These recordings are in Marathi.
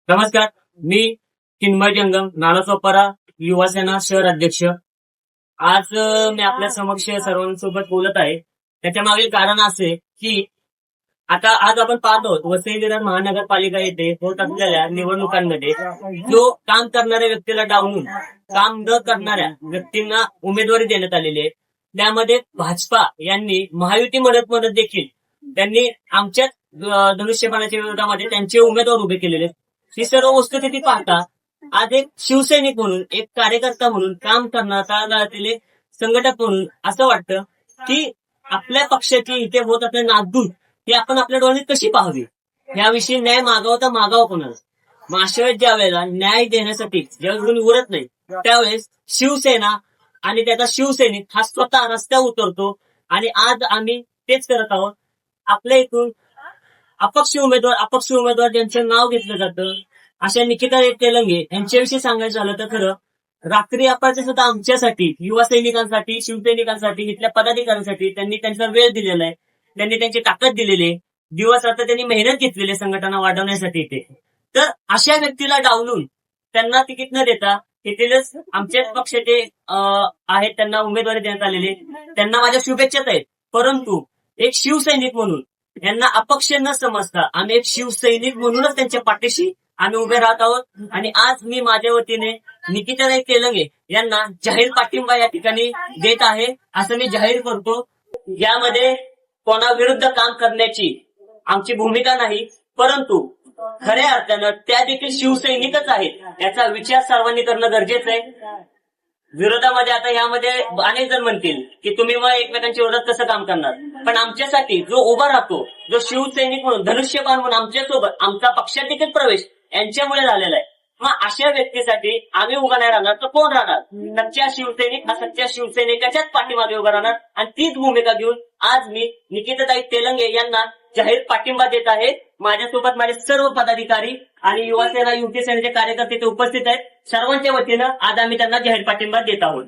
नमस्कार, मी चिन्मय जंगम, नालासोपारा युवा सेना शहर अध्यक्ष. आज मी आपल्या समक्ष सर्वांसोबत बोलत आहे. त्याच्या मागील कारण असे की आता आज आपण पाहतो वसई विरार महानगरपालिका येथे होत असलेल्या निवडणुकांमध्ये जो काम करणाऱ्या व्यक्तीला डावलून काम न करणाऱ्या व्यक्तींना उमेदवारी देण्यात आलेली आहे. त्यामध्ये भाजपा यांनी महायुती मदत देखील त्यांनी आमच्या धनुष्यबाणाच्या विरोधामध्ये त्यांचे उमेदवार उभे केलेले आहेत. ही सर्व वस्तुस्थिती पाहता आज एक शिवसैनिक म्हणून, एक कार्यकर्ता म्हणून, काम करणारा संघटक म्हणून असं वाटतं की आपल्या पक्षाची इथे होत असलेली नासधूस ही आपण आपल्या डोळ्यांनी कशी पाहावी, याविषयी न्याय मागावा तर मागावा कोणाला. मग अशा वेळेस ज्या वेळेला न्याय देण्यासाठी ज्यावेळेस कोणी उरत नाही त्यावेळेस शिवसेना आणि त्याचा शिवसैनिक हा स्वतः रस्त्यावर उतरतो आणि आज आम्ही तेच करत आहोत. आपल्या इथून अपक्ष उमेदवार ज्यांचं नाव घेतलं जातं अशा निकिता तेलंगे यांच्याविषयी सांगायचं झालं तर खरं रात्री अपराचे सुद्धा आमच्यासाठी, युवा सैनिकांसाठी, शिवसैनिकांसाठी, इथल्या पदाधिकाऱ्यांसाठी त्यांनी त्यांचा वेळ दिलेला आहे. त्यांनी त्यांची ताकद दिलेली आहे. दिवस रात्र त्यांनी मेहनत घेतलेली आहे संघटना वाढवण्यासाठी इथे. तर अशा व्यक्तीला डावलून त्यांना तिकीट न देता इथेच आमच्याच पक्षाचे आहेत त्यांना उमेदवारी देण्यात आलेली. त्यांना माझ्या शुभेच्छाच आहेत. परंतु एक शिवसैनिक म्हणून यांना अपक्ष न समजता आम्ही एक शिवसैनिक म्हणूनच त्यांच्या पाठीशी आम्ही उभे राहत आहोत. आणि आज मी माझ्या वतीने निकिताताई तेलंगे यांना जाहीर पाठिंबा या ठिकाणी देत आहे असं मी जाहीर करतो. यामध्ये कोणाविरुद्ध काम करण्याची आमची भूमिका नाही, परंतु खऱ्या अर्थानं त्या देखील शिवसैनिकच आहेत याचा विचार सर्वांनी करणं गरजेचं आहे. विरोधामध्ये आता यामध्ये अनेक जण म्हणतील की तुम्ही मग एकमेकांच्या विरोधात कसं काम करणार, पण आमच्यासाठी जो उभा राहतो, जो शिवसैनिक म्हणून, धनुष्यबाण म्हणून आमच्यासोबत आमचा पक्षात देखील प्रवेश यांच्यामुळे झालेला आहे. मग अशा व्यक्तीसाठी आम्ही उभा नाही राहणार तर कोण राहणार? सच्चा शिवसैनिक हा सच्च्या शिवसैनिकाच्याच पाठीमागे उभा राहणार. आणि तीच भूमिका घेऊन आज मी निकिताताई तेलंगे यांना जाहीर पाठिंबा देत आहे. माझ्यासोबत माझे सर्व पदाधिकारी आणि युवा सेना, युवती सेनेचे कार्यकर्ते ते उपस्थित आहेत. सर्वांच्या वतीनं आज आम्ही त्यांना जाहीर पाठिंबा देत आहोत.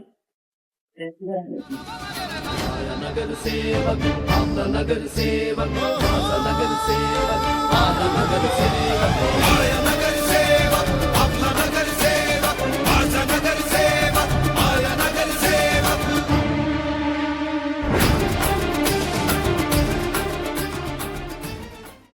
नगरसेवक आपला नगरसेवक, नगरसेवक, नगरसेवक.